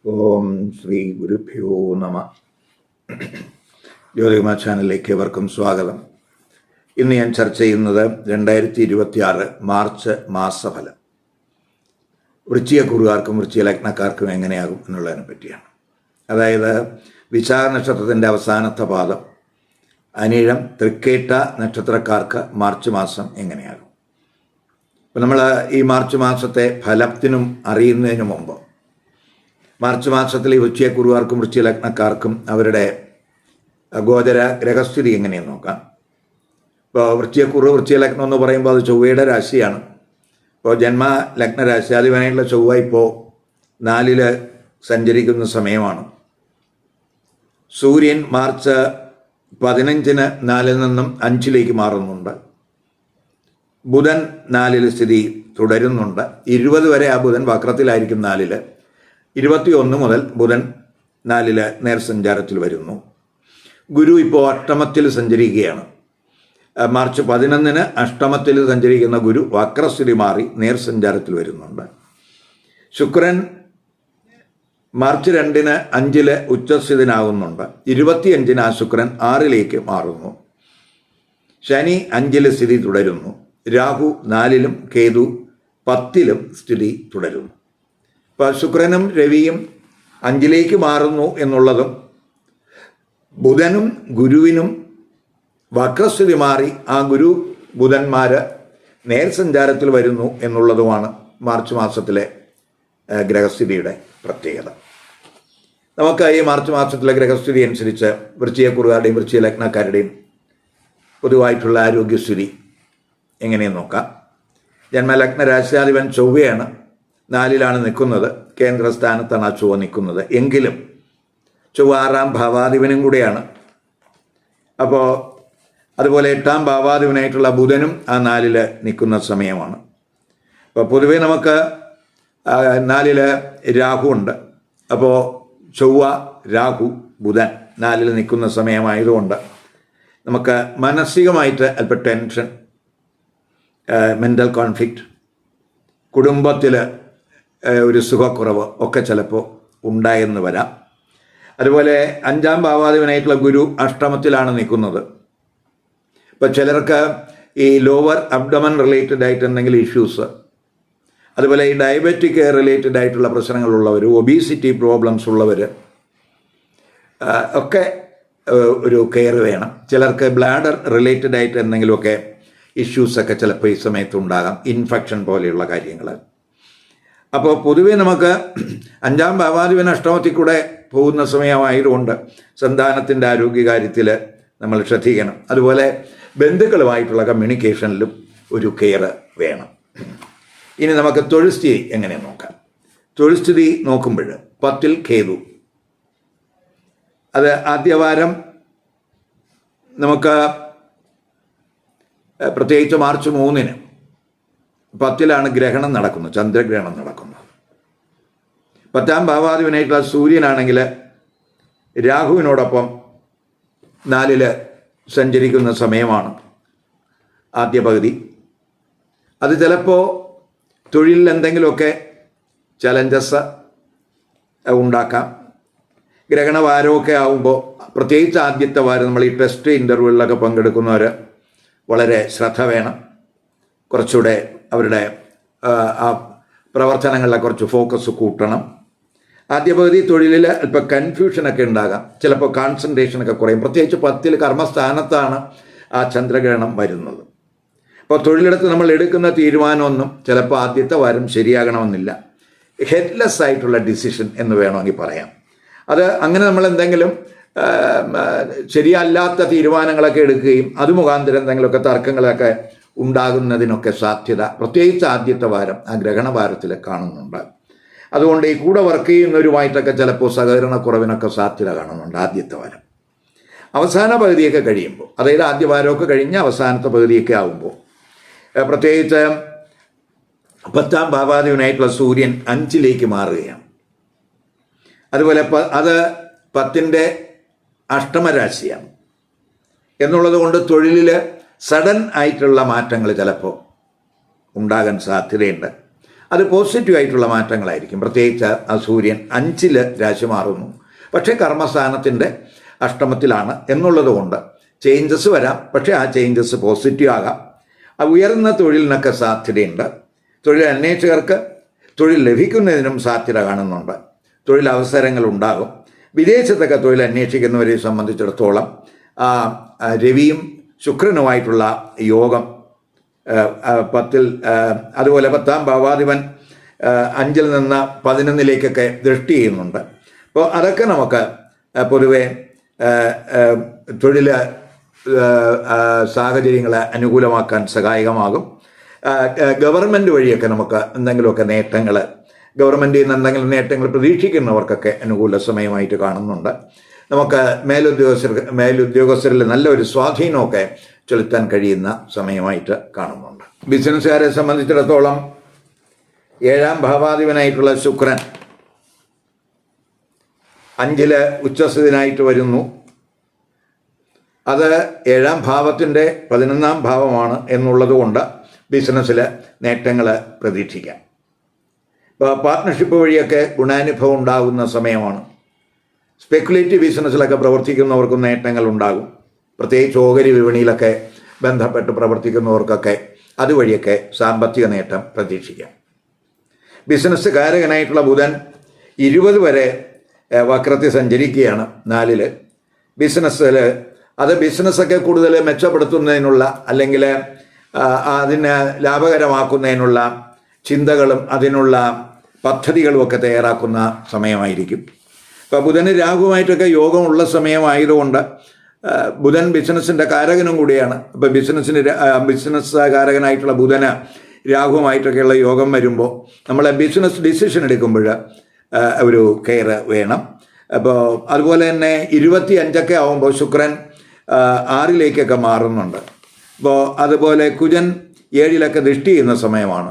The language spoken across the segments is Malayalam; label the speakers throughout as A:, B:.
A: ഓം ശ്രീ ഗുരുഭ്യോ നമ. ജ്യോതികുമാർ ചാനലിലേക്ക് ഏവർക്കും സ്വാഗതം. ഇന്ന് ഞാൻ ചർച്ച ചെയ്യുന്നത് 2026 മാർച്ച് മാസഫലം വൃശ്ചികക്കുറുകാർക്കും വൃശ്ചിക ലഗ്നക്കാർക്കും എങ്ങനെയാകും എന്നുള്ളതിനെ പറ്റിയാണ്. അതായത് വിശാഖ നക്ഷത്രത്തിൻ്റെ അവസാനത്തെ പാദം അനിഴം തൃക്കേട്ട നക്ഷത്രക്കാർക്ക് മാർച്ച് മാസം എങ്ങനെയാകും. അപ്പം നമ്മൾ ഈ മാർച്ച് മാസത്തെ ഫലത്തിനും അറിയുന്നതിന് മുമ്പ് മാർച്ച് മാസത്തിൽ ഈ വൃശ്ചികക്കുറുകാർക്കും വൃശ്ചിക ലഗ്നക്കാർക്കും അവരുടെ ഗോചര ഗ്രഹസ്ഥിതി എങ്ങനെയെന്ന് നോക്കാം. ഇപ്പോൾ വൃശ്ചികക്കുറു വൃശ്ചിക ലഗ്നം എന്ന് പറയുമ്പോൾ അത് ചൊവ്വയുടെ രാശിയാണ്. ഇപ്പോൾ ജന്മ ലഗ്ന രാശിയാധിപനായിട്ടുള്ള ചൊവ്വ ഇപ്പോൾ 4 സഞ്ചരിക്കുന്ന സമയമാണ്. സൂര്യൻ മാർച്ച് 15 4 നിന്നും 5 മാറുന്നുണ്ട്. ബുധൻ 4 സ്ഥിതി തുടരുന്നുണ്ട്. 20 വരെ ആ ബുധൻ വക്രത്തിലായിരിക്കും 4. 21 മുതൽ ബുധൻ 4 നേർസഞ്ചാരത്തിൽ വരുന്നു. ഗുരു ഇപ്പോൾ അഷ്ടമത്തിൽ സഞ്ചരിക്കുകയാണ്. മാർച്ച് 11 അഷ്ടമത്തിൽ സഞ്ചരിക്കുന്ന ഗുരു വക്രസ്ഥിതി മാറി നേർസഞ്ചാരത്തിൽ വരുന്നുണ്ട്. ശുക്രൻ മാർച്ച് 2 5 ഉച്ചസ്ഥിതനാകുന്നുണ്ട്. 25 ആ ശുക്രൻ 6 മാറുന്നു. ശനി 5 സ്ഥിതി തുടരുന്നു. രാഹു 4 കേതു 10 സ്ഥിതി തുടരുന്നു. ഇപ്പോൾ ശുക്രനും രവിയും 5 മാറുന്നു എന്നുള്ളതും ബുധനും ഗുരുവിനും വക്രസ്ഥിതി മാറി ആ ഗുരു ബുധന്മാർ നേർസഞ്ചാരത്തിൽ വരുന്നു എന്നുള്ളതുമാണ് മാർച്ച് മാസത്തിലെ ഗ്രഹസ്ഥിതിയുടെ പ്രത്യേകത. നമുക്ക് ഈ മാർച്ച് മാസത്തിലെ ഗ്രഹസ്ഥിതി അനുസരിച്ച് വൃശ്ചികക്കുറുകാരുടെയും വൃശ്ചിക ലഗ്നക്കാരുടെയും പൊതുവായിട്ടുള്ള ആരോഗ്യസ്ഥിതി എങ്ങനെയെന്ന് നോക്കാം. ജന്മലഗ്ന രാശിയാധിപൻ ചൊവ്വയാണ്. 4 നിൽക്കുന്നത്. കേന്ദ്രസ്ഥാനത്താണ് ആ ചൊവ്വ നിൽക്കുന്നത്. എങ്കിലും ചൊവ്വ 6ാം ഭാവാധിപനും കൂടെയാണ്. അപ്പോൾ അതുപോലെ 8ാം ഭാവാധിപനായിട്ടുള്ള ബുധനും ആ 4 നിൽക്കുന്ന സമയമാണ്. അപ്പോൾ പൊതുവെ നമുക്ക് 4 രാഹു ഉണ്ട്. അപ്പോൾ ചൊവ്വ രാഹു ബുധൻ 4 നിൽക്കുന്ന സമയമായതുകൊണ്ട് നമുക്ക് മാനസികമായിട്ട് അല്പം ടെൻഷൻ, മെൻ്റൽ കോൺഫ്ലിക്റ്റ്, കുടുംബത്തിൽ ഒരു സുഖക്കുറവ് ഒക്കെ ചിലപ്പോൾ ഉണ്ടായെന്ന് വരാം. അതുപോലെ 5ാം ഭാവാധിപനായിട്ടുള്ള ഗുരു അഷ്ടമത്തിലാണ് നിൽക്കുന്നത്. ഇപ്പോൾ ചിലർക്ക് ഈ ലോവർ അബ്ഡമൻ റിലേറ്റഡ് ആയിട്ട് എന്തെങ്കിലും ഇഷ്യൂസ്, അതുപോലെ ഈ ഡയബറ്റിക് റിലേറ്റഡ് ആയിട്ടുള്ള പ്രശ്നങ്ങളുള്ളവർ, ഒബീസിറ്റി പ്രോബ്ലംസ് ഉള്ളവർ ഒക്കെ ഒരു കെയർ വേണം. ചിലർക്ക് ബ്ലാഡർ റിലേറ്റഡ് ആയിട്ട് എന്തെങ്കിലുമൊക്കെ ഇഷ്യൂസൊക്കെ ചിലപ്പോൾ ഈ സമയത്ത് ഉണ്ടാകാം, ഇൻഫെക്ഷൻ പോലെയുള്ള കാര്യങ്ങൾ. അപ്പോൾ പൊതുവെ നമുക്ക് 5ാം ഭാവാധിപൻ അഷ്ടമത്തിൽ കൂടെ പോകുന്ന സമയമായതുകൊണ്ട് സന്താനത്തിൻ്റെ ആരോഗ്യകാര്യത്തിൽ നമ്മൾ ശ്രദ്ധിക്കണം. അതുപോലെ ബന്ധുക്കളുമായിട്ടുള്ള കമ്മ്യൂണിക്കേഷനിലും ഒരു കെയർ വേണം. ഇനി നമുക്ക് തൊഴിൽ സ്ഥിതി എങ്ങനെ നോക്കാം. തൊഴിൽ സ്ഥിതി നോക്കുമ്പോൾ 10 കേതു. അത് ആദ്യവാരം നമുക്ക് പ്രത്യേകിച്ച് മാർച്ച് 3 10 ഗ്രഹണം നടക്കുന്നത്, ചന്ദ്രഗ്രഹണം നടക്കുന്നത്. 10ാം ഭാവാധിപനായിട്ടുള്ള സൂര്യനാണെങ്കിൽ രാഹുവിനോടൊപ്പം 4 സഞ്ചരിക്കുന്ന സമയമാണ് ആദ്യ പകുതി. അത് ചിലപ്പോൾ തൊഴിലിൽ എന്തെങ്കിലുമൊക്കെ ചലഞ്ചസ് ഉണ്ടാക്കാം. ഗ്രഹണവാരമൊക്കെ ആകുമ്പോൾ, പ്രത്യേകിച്ച് ആദ്യത്തെ വാരം നമ്മൾ ഈ ടെസ്റ്റ് ഇൻ്റർവ്യൂകളിലൊക്കെ പങ്കെടുക്കുന്നവർ വളരെ ശ്രദ്ധ വേണം. കുറച്ചുകൂടെ അവരുടെ ആ പ്രവർത്തനങ്ങളിലെ കുറച്ച് ഫോക്കസ് കൂട്ടണം. ആദ്യ പകുതി തൊഴിലിൽ അല്പം കൺഫ്യൂഷനൊക്കെ ഉണ്ടാകാം. ചിലപ്പോൾ കോൺസെൻട്രേഷനൊക്കെ കുറയും. പ്രത്യേകിച്ച് 10 കർമ്മസ്ഥാനത്താണ് ആ ചന്ദ്രഗ്രഹണം വരുന്നത്. അപ്പോൾ തൊഴിലിടത്ത് നമ്മൾ എടുക്കുന്ന തീരുമാനമൊന്നും ചിലപ്പോൾ ആദ്യത്തെ വാരം ശരിയാകണമെന്നില്ല. ഹെഡ്ലെസ് ആയിട്ടുള്ള ഡിസിഷൻ എന്ന് വേണമെങ്കിൽ പറയാം. അത് അങ്ങനെ നമ്മൾ എന്തെങ്കിലും ശരിയല്ലാത്ത തീരുമാനങ്ങളൊക്കെ എടുക്കുകയും അത് മുഖാന്തരം എന്തെങ്കിലുമൊക്കെ തർക്കങ്ങളൊക്കെ ഉണ്ടാകുന്നതിനൊക്കെ സാധ്യത പ്രത്യേകിച്ച് ആദ്യത്തെ വാരം ആ ഗ്രഹണവാരത്തിൽ കാണുന്നുണ്ട്. അതുകൊണ്ട് ഈ കൂടെ വർക്ക് ചെയ്യുന്നവരുമായിട്ടൊക്കെ ചിലപ്പോൾ സഹകരണക്കുറവിനൊക്കെ സാധ്യത കാണുന്നുണ്ട് ആദ്യത്തെ വാരം. അവസാന പകുതിയൊക്കെ കഴിയുമ്പോൾ, അതായത് ആദ്യ വാരമൊക്കെ കഴിഞ്ഞ് അവസാനത്തെ പകുതിയൊക്കെ ആകുമ്പോൾ, പ്രത്യേകിച്ച് 10ാം ഭാവാധിപനായിട്ടുള്ള സൂര്യൻ 5 മാറുകയാണ്. അതുപോലെ അത് 10ൻ്റെ അഷ്ടമരാശിയാണ് എന്നുള്ളത് കൊണ്ട് തൊഴിലിൽ സഡൻ ആയിട്ടുള്ള മാറ്റങ്ങൾ ചിലപ്പോൾ ഉണ്ടാകാൻ സാധ്യതയുണ്ട്. അത് പോസിറ്റീവായിട്ടുള്ള മാറ്റങ്ങളായിരിക്കും. പ്രത്യേകിച്ച് ആ സൂര്യൻ 5-ൽ രാശി മാറുന്നു, പക്ഷേ കർമ്മസ്ഥാനത്തിൻ്റെ അഷ്ടമത്തിലാണ് എന്നുള്ളത് കൊണ്ട് ചേഞ്ചസ് വരാം. പക്ഷേ ആ ചേഞ്ചസ് പോസിറ്റീവ് ആകാം. ഉയർന്ന തൊഴിലിനൊക്കെ സാധ്യതയുണ്ട്. തൊഴിൽ അന്വേഷകർക്ക് തൊഴിൽ ലഭിക്കുന്നതിനും സാധ്യത കാണുന്നുണ്ട്. തൊഴിലവസരങ്ങൾ ഉണ്ടാകും. വിദേശത്തൊക്കെ തൊഴിൽ അന്വേഷിക്കുന്നവരെ സംബന്ധിച്ചിടത്തോളം രവിയും ശുക്രനുമായിട്ടുള്ള യോഗം 10-ൽ, അതുപോലെ 10-ാം ഭാവാധിപൻ 5-ൽ നിന്ന് 11-ലേക്കൊക്കെ ദൃഷ്ടി ചെയ്യുന്നുണ്ട്. അപ്പോൾ അതൊക്കെ നമുക്ക് പൊതുവെ തൊഴിൽ സാഹചര്യങ്ങളെ അനുകൂലമാക്കാൻ സഹായകമാകും. ഗവൺമെൻറ് വഴിയൊക്കെ നമുക്ക് എന്തെങ്കിലുമൊക്കെ നേട്ടങ്ങൾ, ഗവൺമെൻറ്റിൽ നിന്ന് എന്തെങ്കിലും നേട്ടങ്ങൾ പ്രതീക്ഷിക്കുന്നവർക്കൊക്കെ അനുകൂല സമയമായിട്ട് കാണുന്നുണ്ട്. നമുക്ക് മേലുദ്യോഗസ്ഥരിൽ നല്ലൊരു സ്വാധീനമൊക്കെ ചെലുത്താൻ കഴിയുന്ന സമയമായിട്ട് കാണുന്നുണ്ട്. ബിസിനസ്സുകാരെ സംബന്ധിച്ചിടത്തോളം 7-ാം ഭാവാധിപനായിട്ടുള്ള ശുക്രൻ 5-ൽ ഉച്ചസ്ഥിതനായിട്ട് വരുന്നു. അത് 7-ാം ഭാവത്തിൻ്റെ 11-ാം ഭാവമാണ് എന്നുള്ളത് കൊണ്ട് ബിസിനസ്സിൽ നേട്ടങ്ങൾ പ്രതീക്ഷിക്കാം. ഇപ്പോൾ പാർട്ട്ണർഷിപ്പ് വഴിയൊക്കെ ഗുണാനുഭവം ഉണ്ടാകുന്ന സമയമാണ്. സ്പെക്കുലേറ്റീവ് ബിസിനസ്സിലൊക്കെ പ്രവർത്തിക്കുന്നവർക്കും നേട്ടങ്ങൾ ഉണ്ടാകും. പ്രത്യേകിച്ച് ഓഹരി വിപണിയിലൊക്കെ ബന്ധപ്പെട്ട് പ്രവർത്തിക്കുന്നവർക്കൊക്കെ അതുവഴിയൊക്കെ സാമ്പത്തിക നേട്ടം പ്രതീക്ഷിക്കാം. ബിസിനസ് കാരകനായിട്ടുള്ള ബുധൻ 20 വരെ വക്രത്തിൽ സഞ്ചരിക്കുകയാണ് 4-ൽ. അത് ബിസിനസ്സൊക്കെ കൂടുതൽ മെച്ചപ്പെടുത്തുന്നതിനുള്ള, അല്ലെങ്കിൽ അതിനെ ലാഭകരമാക്കുന്നതിനുള്ള ചിന്തകളും അതിനുള്ള പദ്ധതികളും ഒക്കെ തയ്യാറാക്കുന്ന സമയമായിരിക്കും. ഇപ്പോൾ ബുധന് രാഹുവുമായിട്ടൊക്കെ യോഗമുള്ള സമയമായതുകൊണ്ട് ബുധൻ ബിസിനസ്സിൻ്റെ കാരകനും കൂടിയാണ്. ഇപ്പോൾ ബിസിനസ് കാരകനായിട്ടുള്ള ബുധന് രാഹുവുമായിട്ടൊക്കെയുള്ള യോഗം വരുമ്പോൾ നമ്മളെ ബിസിനസ് ഡിസിഷൻ എടുക്കുമ്പോൾ ഒരു കെയർ വേണം. അപ്പോൾ അതുപോലെ തന്നെ 25 ആവുമ്പോൾ ശുക്രൻ 6-ലേക്കൊക്കെ മാറുന്നുണ്ട്. അപ്പോൾ അതുപോലെ കുജൻ 7-ലൊക്കെ ദൃഷ്ടി ചെയ്യുന്ന സമയമാണ്.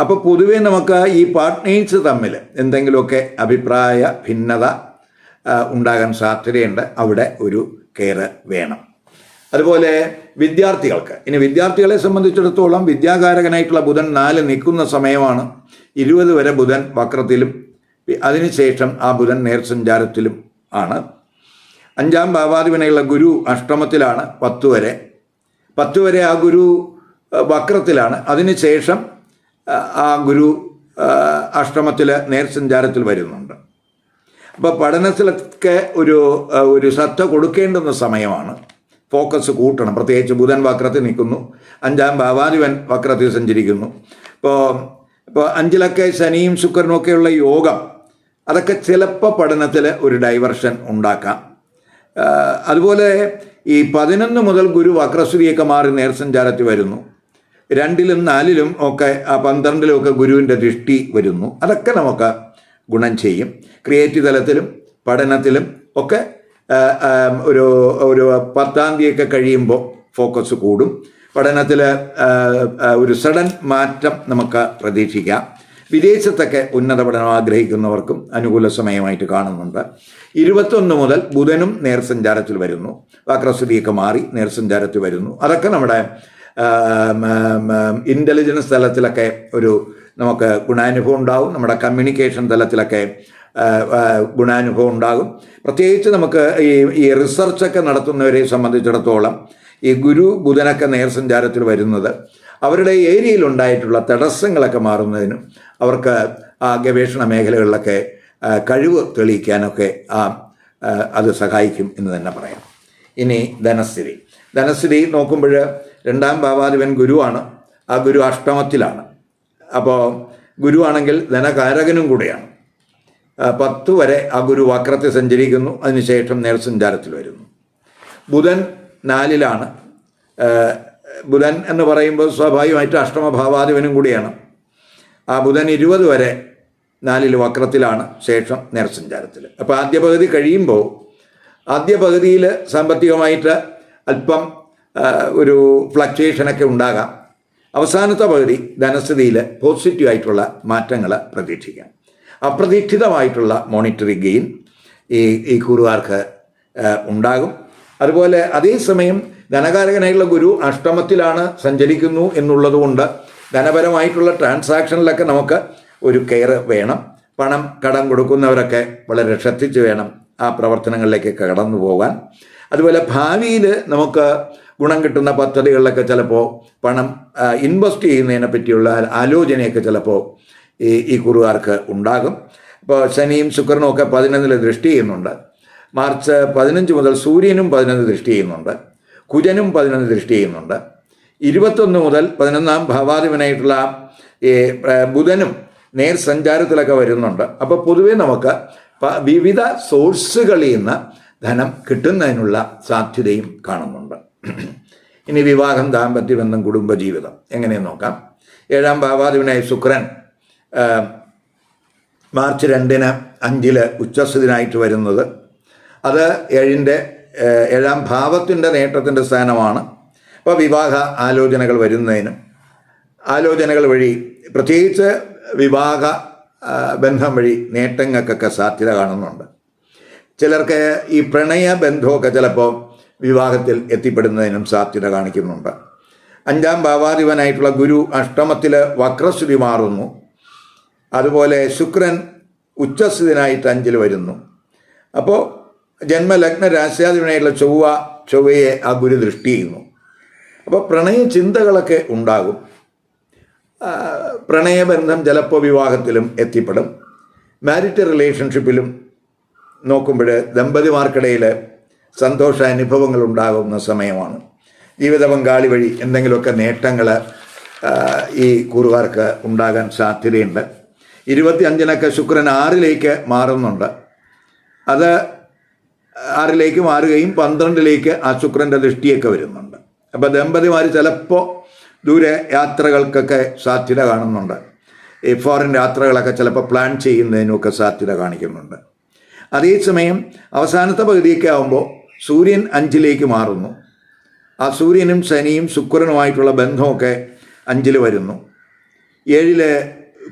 A: അപ്പോൾ പൊതുവേ നമുക്ക് ഈ പാർട്ട്നേഴ്സ് തമ്മിൽ എന്തെങ്കിലുമൊക്കെ അഭിപ്രായ ഭിന്നത ഉണ്ടാകാൻ സാധ്യതയുണ്ട്. അവിടെ ഒരു കെയർ വേണം. അതുപോലെ വിദ്യാർത്ഥികളെ സംബന്ധിച്ചിടത്തോളം വിദ്യാകാരകനായിട്ടുള്ള ബുധൻ 4 നിൽക്കുന്ന സമയമാണ്. 20 വരെ ബുധൻ വക്രത്തിലും അതിനുശേഷം ആ ബുധൻ നേർസഞ്ചാരത്തിലും ആണ്. 5-ാം ഭാവാധിപനായുള്ള ഗുരു അഷ്ടമത്തിലാണ് 10 വരെ ആ ഗുരു വക്രത്തിലാണ്. അതിനുശേഷം ആ ഗുരു അഷ്ടമത്തിൽ നേർസഞ്ചാരത്തിൽ വരുന്നുണ്ട്. അപ്പോൾ പഠനത്തിലൊക്കെ ഒരു ശ്രദ്ധ കൊടുക്കേണ്ടുന്ന സമയമാണ്. ഫോക്കസ് കൂട്ടണം. പ്രത്യേകിച്ച് ബുധൻ വക്രത്തിൽ നിൽക്കുന്നു, 5-ാം ഭാവാധിപൻ വക്രത്തിൽ സഞ്ചരിക്കുന്നു. ഇപ്പോൾ 5-ലൊക്കെ ശനിയും ശുക്രനും ഒക്കെയുള്ള യോഗം അതൊക്കെ ചിലപ്പോൾ പഠനത്തിൽ ഒരു ഡൈവർഷൻ ഉണ്ടാക്കാം. അതുപോലെ ഈ 11 മുതൽ ഗുരു വക്രസ്ഥിതിയൊക്കെ മാറി നേർസഞ്ചാരത്തിൽ വരുന്നു. 2-ലും 4-ലും ഒക്കെ 12-ലും ഒക്കെ ഗുരുവിൻ്റെ ദൃഷ്ടി വരുന്നു. അതൊക്കെ നമുക്ക് ഗുണം ചെയ്യും. ക്രിയേറ്റീവ് തലത്തിലും പഠനത്തിലും ഒക്കെ ഒരു 10-ാം തീയതിയൊക്കെ കഴിയുമ്പോൾ ഫോക്കസ് കൂടും. പഠനത്തിൽ ഒരു സഡൻ മാറ്റം നമുക്ക് പ്രതീക്ഷിക്കാം. വിദേശത്തൊക്കെ ഉന്നത പഠനം ആഗ്രഹിക്കുന്നവർക്കും അനുകൂല സമയമായിട്ട് കാണുന്നുണ്ട്. 21 മുതൽ ബുധനും നേർസഞ്ചാരത്തിൽ വരുന്നു. വക്രസ്ഥിതിയൊക്കെ മാറി നേർസഞ്ചാരത്തിൽ വരുന്നു. അതൊക്കെ നമ്മുടെ ഇൻ്റലിജൻസ് തലത്തിലൊക്കെ നമുക്ക് ഗുണാനുഭവം ഉണ്ടാകും. നമ്മുടെ കമ്മ്യൂണിക്കേഷൻ തലത്തിലൊക്കെ ഗുണാനുഭവം ഉണ്ടാകും. പ്രത്യേകിച്ച് നമുക്ക് ഈ റിസർച്ചൊക്കെ നടത്തുന്നവരെ സംബന്ധിച്ചിടത്തോളം ഈ ഗുരു ബുധനൊക്കെ നേർസഞ്ചാരത്തിൽ വരുന്നത് അവരുടെ ഏരിയയിലുണ്ടായിട്ടുള്ള തടസ്സങ്ങളൊക്കെ മാറുന്നതിനും അവർക്ക് ആ ഗവേഷണ മേഖലകളിലൊക്കെ കഴിവ് തെളിയിക്കാനൊക്കെ അത് സഹായിക്കും എന്ന് തന്നെ പറയാം. ഇനി ധനസ്ഥിതി നോക്കുമ്പോൾ 2-ാം ഭാവാധിപൻ ഗുരുവാണ്. ആ ഗുരു അഷ്ടമത്തിലാണ്. അപ്പോൾ ഗുരുവാണെങ്കിൽ ധനകാരകനും കൂടെയാണ്. 10 വരെ ആ ഗുരു വക്രത്തിൽ സഞ്ചരിക്കുന്നു. അതിനുശേഷം നേർസഞ്ചാരത്തിൽ വരുന്നു. ബുധൻ 4-ലാണ്. ബുധൻ എന്ന് പറയുമ്പോൾ സ്വാഭാവികമായിട്ട് അഷ്ടമഭാവാധിപനും കൂടിയാണ്. ആ ബുധൻ 20 വരെ 4-ൽ വക്രത്തിലാണ്, ശേഷം നേർസഞ്ചാരത്തിൽ. അപ്പോൾ ആദ്യ പകുതി കഴിയുമ്പോൾ ആദ്യ പകുതിയിൽ സാമ്പത്തികമായിട്ട് അല്പം ഒരു ഫ്ലക്ച്വേഷനൊക്കെ ഉണ്ടാകാം. അവസാനത്തെ പകുതി ധനസ്ഥിതിയിൽ പോസിറ്റീവായിട്ടുള്ള മാറ്റങ്ങൾ പ്രതീക്ഷിക്കാം. അപ്രതീക്ഷിതമായിട്ടുള്ള മോണിറ്ററി ഗെയിൻ ഈ കുറുകാർക്ക് ഉണ്ടാകും. അതുപോലെ അതേസമയം ധനകാരകനായിട്ടുള്ള ഗുരു അഷ്ടമത്തിലാണ് സഞ്ചരിക്കുന്നു എന്നുള്ളതുകൊണ്ട് ധനപരമായിട്ടുള്ള ട്രാൻസാക്ഷനിലൊക്കെ നമുക്ക് ഒരു കെയർ വേണം. പണം കടം കൊടുക്കുന്നവരൊക്കെ വളരെ ശ്രദ്ധിച്ച് വേണം ആ പ്രവർത്തനങ്ങളിലേക്ക് കടന്നു പോകാൻ. അതുപോലെ ഭാവിയിൽ നമുക്ക് ഗുണം കിട്ടുന്ന പദ്ധതികളിലൊക്കെ ചിലപ്പോൾ പണം ഇൻവെസ്റ്റ് ചെയ്യുന്നതിനെ പറ്റിയുള്ള ആലോചനയൊക്കെ ചിലപ്പോൾ ഈ കുറുകാർക്ക് ഉണ്ടാകും. ഇപ്പോൾ ശനിയും ശുക്രനും ഒക്കെ 11 ദൃഷ്ടി ചെയ്യുന്നുണ്ട്. മാർച്ച് 15 മുതൽ സൂര്യനും 11 ദൃഷ്ടി ചെയ്യുന്നുണ്ട്. കുജനും 11 ദൃഷ്ടി ചെയ്യുന്നുണ്ട്. 21 മുതൽ 11ാം ഭാവാധിപനായിട്ടുള്ള ബുധനും നേർ സഞ്ചാരത്തിലൊക്കെ വരുന്നുണ്ട്. അപ്പോൾ പൊതുവെ നമുക്ക് വിവിധ സോഴ്സുകളിൽ നിന്ന് ധനം കിട്ടുന്നതിനുള്ള സാധ്യതയും കാണുന്നുണ്ട്. ഇനി വിവാഹം, ദാമ്പത്യബന്ധം, കുടുംബജീവിതം എങ്ങനെയെന്ന് നോക്കാം. 7ാം ഭാവാധിപനായ ശുക്രൻ മാർച്ച് 2-ന് 5-ൽ ഉച്ചസ്ഥിതനായിട്ട് വരുന്നത്, അത് 7ാം ഭാവത്തിൻ്റെ നേട്ടത്തിൻ്റെ സ്ഥാനമാണ്. അപ്പോൾ വിവാഹ ആലോചനകൾ വരുന്നതിനും ആലോചനകൾ വഴി പ്രത്യേകിച്ച് വിവാഹ ബന്ധം വഴി നേട്ടങ്ങൾക്കൊക്കെ സാധ്യത കാണുന്നുണ്ട്. ചിലർക്ക് ഈ പ്രണയ ബന്ധമൊക്കെ ചിലപ്പോൾ വിവാഹത്തിൽ എത്തിപ്പെടുന്നതിനും സാധ്യത കാണിക്കുന്നുണ്ട്. 5ാം ഭാവാധിപനായിട്ടുള്ള ഗുരു അഷ്ടമത്തിൽ വക്രസ്ഥിതി മാറുന്നു. അതുപോലെ ശുക്രൻ ഉച്ചസ്ഥിതനായിട്ട് 5-ൽ വരുന്നു. അപ്പോൾ ജന്മലഗ്ന രാശ്യാധിപനായിട്ടുള്ള ചൊവ്വയെ ആ ഗുരു ദൃഷ്ടി ചെയ്യുന്നു. അപ്പോൾ പ്രണയ ചിന്തകളൊക്കെ ഉണ്ടാകും. പ്രണയബന്ധം ചിലപ്പോൾ വിവാഹത്തിലും എത്തിപ്പെടും. മാരിറ്റൽ റിലേഷൻഷിപ്പിലും നോക്കുമ്പോൾ ദമ്പതിമാർക്കിടയിൽ സന്തോഷ അനുഭവങ്ങൾ ഉണ്ടാകുന്ന സമയമാണ്. ജീവിത പങ്കാളി വഴി എന്തെങ്കിലുമൊക്കെ നേട്ടങ്ങൾ ഈ കുറുകാർക്ക് ഉണ്ടാകാൻ സാധ്യതയുണ്ട്. 25-നൊക്കെ ശുക്രൻ 6-ലേക്ക് മാറുന്നുണ്ട്. അത് 6-ലേക്ക് മാറുകയും 12-ലേക്ക് ആ ശുക്രൻ്റെ ദൃഷ്ടിയൊക്കെ വരുന്നുണ്ട്. അപ്പോൾ ദമ്പതിമാർ ചിലപ്പോൾ ദൂരെ യാത്രകൾക്കൊക്കെ സാധ്യത കാണുന്നുണ്ട്. ഈ ഫോറിൻ യാത്രകളൊക്കെ ചിലപ്പോൾ പ്ലാൻ ചെയ്യുന്നതിനൊക്കെ സാധ്യത കാണിക്കുന്നുണ്ട്. അതേസമയം അവസാനത്തെ പകുതിയൊക്കെ ആകുമ്പോൾ സൂര്യൻ 5-ലേക്ക് മാറുന്നു. ആ സൂര്യനും ശനിയും ശുക്രനുമായിട്ടുള്ള ബന്ധമൊക്കെ 5-ൽ വരുന്നു. 7-ൽ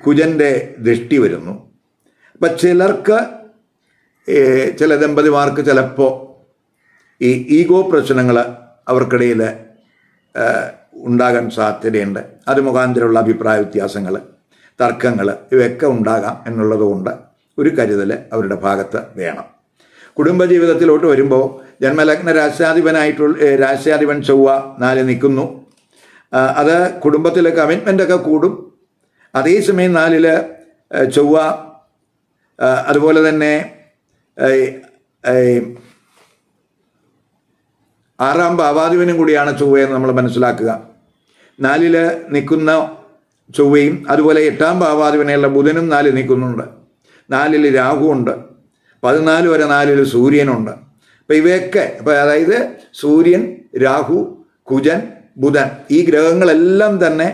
A: കുജൻ്റെ ദൃഷ്ടി വരുന്നു. അപ്പം ചിലർക്ക് ചില ദമ്പതിമാർക്ക് ചിലപ്പോൾ ഈ ഈഗോ പ്രശ്നങ്ങൾ അവർക്കിടയിൽ ഉണ്ടാകാൻ സാധ്യതയുണ്ട്. അത് മുഖാന്തരമുള്ള അഭിപ്രായ വ്യത്യാസങ്ങൾ, തർക്കങ്ങൾ ഇവയൊക്കെ ഉണ്ടാകാം എന്നുള്ളതുകൊണ്ട് ഒരു കരുതൽ അവരുടെ ഭാഗത്ത് വേണം. കുടുംബജീവിതത്തിലോട്ട് വരുമ്പോൾ ജന്മലഗ്ന രാശ്യാധിപൻ ചൊവ്വ 4 നിൽക്കുന്നു. അത് കുടുംബത്തിലെ കമ്മിറ്റ്മെൻ്റൊക്കെ കൂടും. അതേസമയം 4-ൽ ചൊവ്വ, അതുപോലെ തന്നെ 6ാം ഭാവാധിപനും കൂടിയാണ് ചൊവ്വയെന്ന് നമ്മൾ മനസ്സിലാക്കുക. 4-ൽ നിൽക്കുന്ന ചൊവ്വയും അതുപോലെ 8ാം ഭാവാധിപനെയുള്ള ബുധനും 4 നിൽക്കുന്നുണ്ട്. 4-ൽ രാഹുവുണ്ട്. 14 വരെ 4-ൽ സൂര്യനുണ്ട്. അപ്പോൾ ഇവയൊക്കെ അതായത് സൂര്യൻ, രാഹു, കുജൻ, ബുധൻ ഈ ഗ്രഹങ്ങളെല്ലാം തന്നെ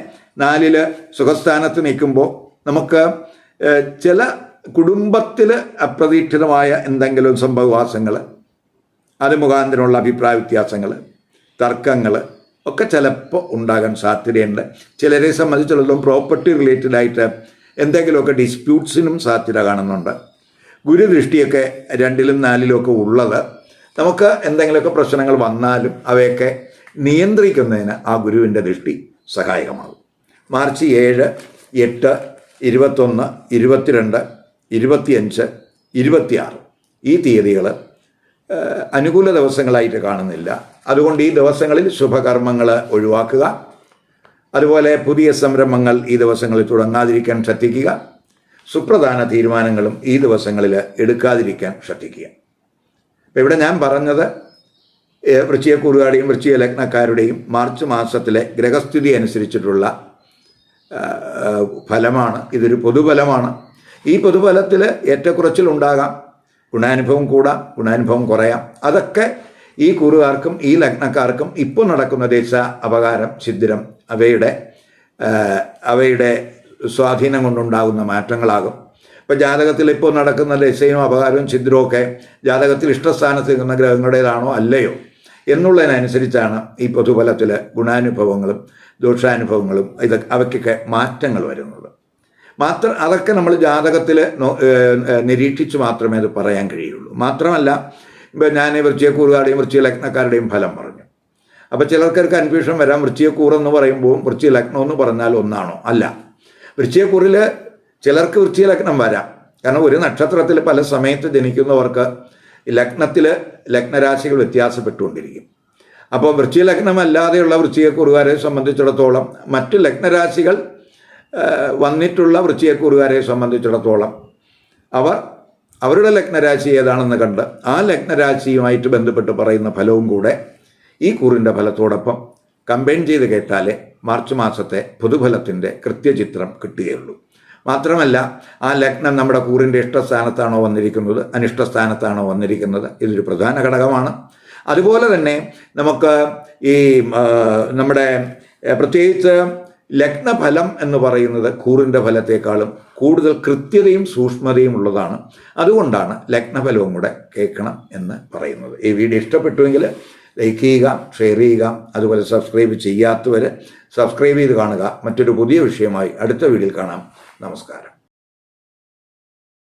A: 4-ൽ സുഖസ്ഥാനത്ത് നിൽക്കുമ്പോൾ നമുക്ക് ചില കുടുംബത്തിൽ അപ്രതീക്ഷിതമായ എന്തെങ്കിലും സംഭവവാസങ്ങൾ, അത് മുഖാന്തരമുള്ള അഭിപ്രായ വ്യത്യാസങ്ങൾ, തർക്കങ്ങൾ ഒക്കെ ചിലപ്പോൾ ഉണ്ടാകാൻ സാധ്യതയുണ്ട്. ചിലരെ സംബന്ധിച്ചിടത്തോളം പ്രോപ്പർട്ടി റിലേറ്റഡ് ആയിട്ട് എന്തെങ്കിലുമൊക്കെ ഡിസ്പ്യൂട്ട്സിനും സാധ്യത കാണുന്നുണ്ട്. ഗുരുദൃഷ്ടിയൊക്കെ 2-ലും 4-ലും ഒക്കെ ഉള്ളത് നമുക്ക് എന്തെങ്കിലുമൊക്കെ പ്രശ്നങ്ങൾ വന്നാലും അവയൊക്കെ നിയന്ത്രിക്കുന്നതിന് ആ ഗുരുവിൻ്റെ ദൃഷ്ടി സഹായകമാകും. മാർച്ച് 7, 8, 21, 22, 25, 26 ഈ തീയതികൾ അനുകൂല ദിവസങ്ങളായിട്ട് കാണുന്നില്ല. അതുകൊണ്ട് ഈ ദിവസങ്ങളിൽ ശുഭകർമ്മങ്ങൾ ഒഴിവാക്കുക. അതുപോലെ പുതിയ സംരംഭങ്ങൾ ഈ ദിവസങ്ങളിൽ തുടങ്ങാതിരിക്കാൻ ശ്രദ്ധിക്കുക. സുപ്രധാന തീരുമാനങ്ങളും ഈ ദിവസങ്ങളിൽ എടുക്കാതിരിക്കാൻ ശ്രദ്ധിക്കുക. അപ്പോൾ ഇവിടെ ഞാൻ പറഞ്ഞത് വൃശ്ചികക്കുറുകാരുടെയും വൃശ്ചിക ലഗ്നക്കാരുടെയും മാർച്ച് മാസത്തിലെ ഗ്രഹസ്ഥിതി അനുസരിച്ചിട്ടുള്ള ഫലമാണ്. ഇതൊരു പൊതുഫലമാണ്. ഈ പൊതുഫലത്തിൽ ഏറ്റക്കുറച്ചിലുണ്ടാകാം, ഗുണാനുഭവം കൂടാം, ഗുണാനുഭവം കുറയാം. അതൊക്കെ ഈ കുറുകാർക്കും ഈ ലഗ്നക്കാർക്കും ഇപ്പോൾ നടക്കുന്ന ദേശ അപകാരം, ഛിദ്രം അവയുടെ സ്വാധീനം കൊണ്ടുണ്ടാകുന്ന മാറ്റങ്ങളാകും. ഇപ്പോൾ ജാതകത്തിൽ ഇപ്പോൾ നടക്കുന്ന ദശയും അപകാരവും ഛിദ്രവും ഒക്കെ ജാതകത്തിൽ ഇഷ്ടസ്ഥാനത്ത് നിൽക്കുന്ന ഗ്രഹങ്ങളുടേതാണോ അല്ലയോ എന്നുള്ളതിനനുസരിച്ചാണ് ഈ പൊതുഫലത്തിൽ ഗുണാനുഭവങ്ങളും ദോഷാനുഭവങ്ങളും അവയ്ക്കൊക്കെ മാറ്റങ്ങൾ വരുന്നത്. അതൊക്കെ നമ്മൾ ജാതകത്തിൽ നിരീക്ഷിച്ച് മാത്രമേ അത് പറയാൻ കഴിയുള്ളൂ. മാത്രമല്ല, ഇപ്പം ഞാൻ വൃശ്ചികക്കുറുകാരുടെയും വൃശ്ചിക ലഗ്നക്കാരുടെയും ഫലം പറഞ്ഞു. അപ്പോൾ ചിലർക്ക് കൺഫ്യൂഷൻ വരാം. വൃശ്ചികക്കൂർ എന്ന് പറയുമ്പോൾ വൃശ്ചിക ലഗ്നം എന്ന് പറഞ്ഞാൽ ഒന്നാണോ? അല്ല. വൃശ്ചികക്കൂറിൽ ചിലർക്ക് വൃശ്ചിക ലഗ്നം വരാം. കാരണം ഒരു നക്ഷത്രത്തിൽ പല സമയത്ത് ജനിക്കുന്നവർക്ക് ലഗ്നത്തിൽ ലഗ്നരാശികൾ വ്യത്യാസപ്പെട്ടുകൊണ്ടിരിക്കും. അപ്പോൾ വൃശ്ചിക ലഗ്നമല്ലാതെയുള്ള വൃശ്ചികക്കൂറുകാരെ സംബന്ധിച്ചിടത്തോളം മറ്റ് ലഗ്നരാശികൾ വന്നിട്ടുള്ള വൃശ്ചികക്കൂറുകാരെ സംബന്ധിച്ചിടത്തോളം അവരുടെ ലഗ്നരാശി ഏതാണെന്ന് കണ്ട് ആ ലഗ്നരാശിയുമായിട്ട് ബന്ധപ്പെട്ട് പറയുന്ന ഫലവും കൂടെ ഈ കൂറിൻ്റെ ഫലത്തോടൊപ്പം കമ്പൈൻ ചെയ്ത് കേട്ടാലേ മാർച്ച് മാസത്തെ പൊതുഫലത്തിൻ്റെ കൃത്യചിത്രം കിട്ടുകയുള്ളൂ. മാത്രമല്ല, ആ ലഗ്നം നമ്മുടെ കൂറിൻ്റെ ഇഷ്ടസ്ഥാനത്താണോ വന്നിരിക്കുന്നത്, അനിഷ്ടസ്ഥാനത്താണോ വന്നിരിക്കുന്നത്, ഇതൊരു പ്രധാന ഘടകമാണ്. അതുപോലെ തന്നെ നമുക്ക് ഈ നമ്മുടെ പ്രത്യേകിച്ച് ലഗ്നഫലം എന്ന് പറയുന്നത് കൂറിൻ്റെ ഫലത്തെക്കാളും കൂടുതൽ കൃത്യതയും സൂക്ഷ്മതയും ഉള്ളതാണ്. അതുകൊണ്ടാണ് ലഗ്നഫലവും കൂടെ കേൾക്കണം എന്ന് പറയുന്നത്. ഈ വീഡിയോ ഇഷ്ടപ്പെട്ടുവെങ്കിൽ ലൈക്ക് ചെയ്യുക, ഷെയർ ചെയ്യുക. അതുപോലെ സബ്സ്ക്രൈബ് ചെയ്യാത്തവർ സബ്സ്ക്രൈബ് ചെയ്ത് കാണുക. മറ്റൊരു പുതിയ വിഷയമായി അടുത്ത വീഡിയോയിൽ കാണാം. നമസ്കാരം.